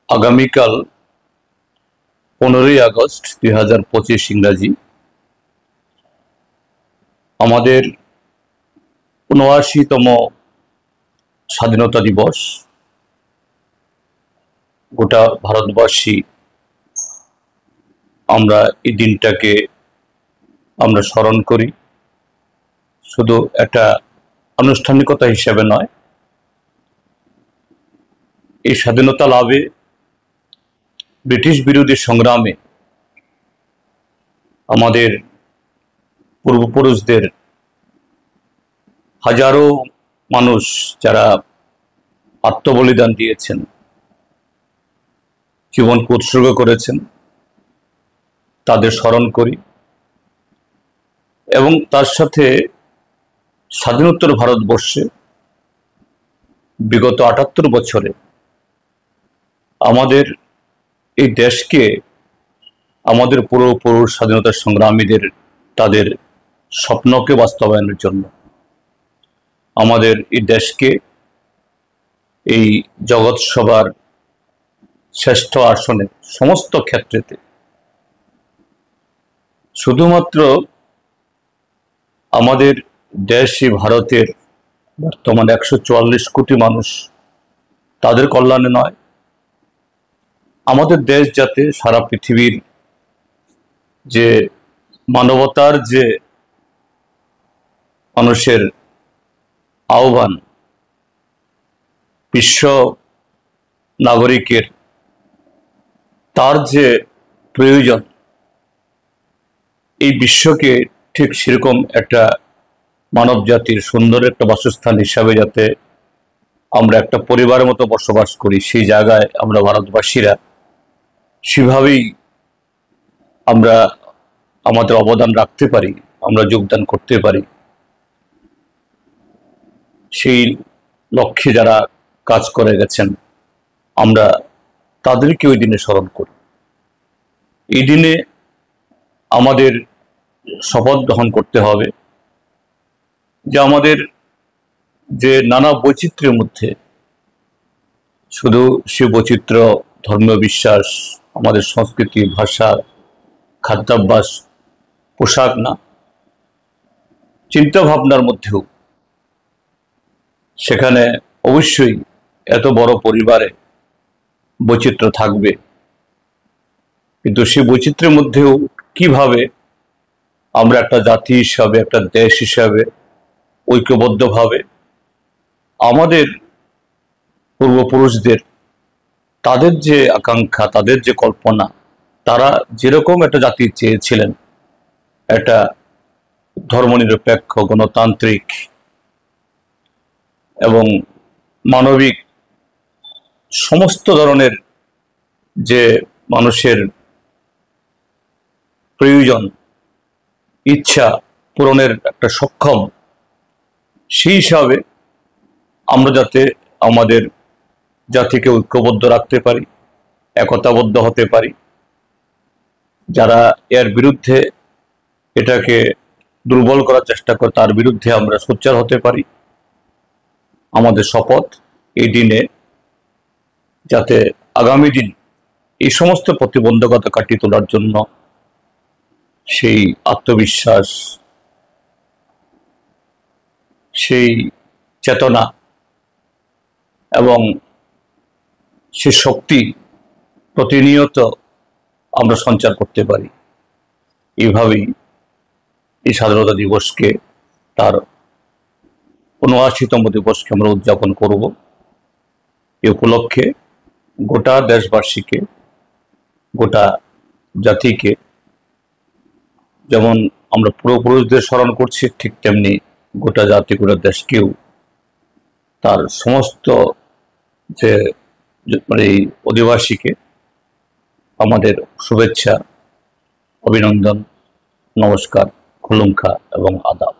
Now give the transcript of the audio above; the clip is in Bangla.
আগামীকাল 15ই আগস্ট 2025 ইংরাজি আমাদের ৭৯তম স্বাধীনতা দিবস। গোটা ভারতবাসী আমরা এই দিনটাকে আমরা স্মরণ করি, শুধু একটা আনুষ্ঠানিকতা হিসেবে নয়। এই স্বাধীনতা লাভে ব্রিটিশ বিরোধী সংগ্রামে আমাদের পূর্বপুরুষদের হাজারো মানুষ যারা আত্মবলিদান দিয়েছেন, জীবনকে উৎসর্গ করেছেন, তাদের স্মরণ করি। এবং তার সাথে স্বাধীনোত্তর ভারতবর্ষে বিগত ৭৮ বছরে আমাদের এই দেশকে, আমাদের পূর্বপুরুষ স্বাধীনতা সংগ্রামীদের তাদের স্বপ্নকে বাস্তবায়নের জন্য আমাদের এই দেশকে এই জগৎ সভার শ্রেষ্ঠ আসনে সমস্ত ক্ষেত্রেতে শুধুমাত্র আমাদের দেশ, ভারতের বর্তমান ১৪৪ কোটি মানুষ, তাদের কল্যাণে নয়, আমাদের দেশ যাতে সারা পৃথিবীর যে মানবতার যে মানুষের আহ্বান, বিশ্ব নাগরিকের তার যে প্রয়োজন, এই বিশ্বকে ঠিক সেরকম একটা মানব জাতির সুন্দর একটা বাসস্থান হিসাবে যাতে আমরা একটা পরিবারের মতো বসবাস করি, সেই জায়গায় আমরা ভারতবাসীরা সেভাবেই আমরা আমাদের অবদান রাখতে পারি, আমরা যোগদান করতে পারি। সেই লক্ষ্যে যারা কাজ করে গেছেন, আমরা তাদেরকে ওই দিনে স্মরণ করি। এই দিনে আমাদের শপথ গ্রহণ করতে হবে যে আমাদের যে নানা বৈচিত্র্যের মধ্যে শুধু সে বৈচিত্র্য ধর্মীয় বিশ্বাস, আমাদের সংস্কৃতি, ভাষা, খাদ্যাভ্যাস, পোশাক না, চিন্তা ভাবনার মধ্যেও সেখানে অবশ্যই এত বড় পরিবারে বৈচিত্র্য থাকবে, কিন্তু সেই বৈচিত্র্যের মধ্যেও কিভাবে আমরা একটা জাতি হিসাবে, একটা দেশ হিসাবে ঐক্যবদ্ধভাবে আমাদের পূর্বপুরুষদের তাদের যে আকাঙ্ক্ষা, তাদের যে কল্পনা, তারা যেরকম একটা জাতি চেয়েছিলেন, একটা ধর্মনিরপেক্ষ, গণতান্ত্রিক এবং মানবিক সমস্ত ধরনের যে মানুষের প্রয়োজন, ইচ্ছা পূরণের একটা সক্ষম, সেই হিসাবে আমরা যাতে আমাদের জাতিকে ঐক্যবদ্ধ রাখতে পারি, একতাবদ্ধ হতে পারি, যারা এর বিরুদ্ধে এটাকে দুর্বল করার চেষ্টা করে তার বিরুদ্ধে আমরা সোচ্চার হতে পারি। আমাদের শপথ এই দিনে যাতে আগামী দিন এই সমস্ত প্রতিবন্ধকতা কাটিয়ে তোলার জন্য সেই আত্মবিশ্বাস, সেই চেতনা এবং সে শক্তি প্রতিনিয়ত আমরা সঞ্চার করতে পারি। এইভাবেই এই স্বাধীনতা দিবসকে, তার ৭৯তম দিবসকে আমরা উদযাপন করব। এ উপলক্ষে গোটা দেশবাসীকে, গোটা জাতিকে যেমন আমরা পূর্বপুরুষদের স্মরণ করছি, ঠিক তেমনি গোটা জাতি, গোটা দেশকেও তার সমস্ত যে এই অধিবাসীকে আমাদের শুভেচ্ছা, অভিনন্দন, নমস্কার, খুলুমখা এবং আদাব।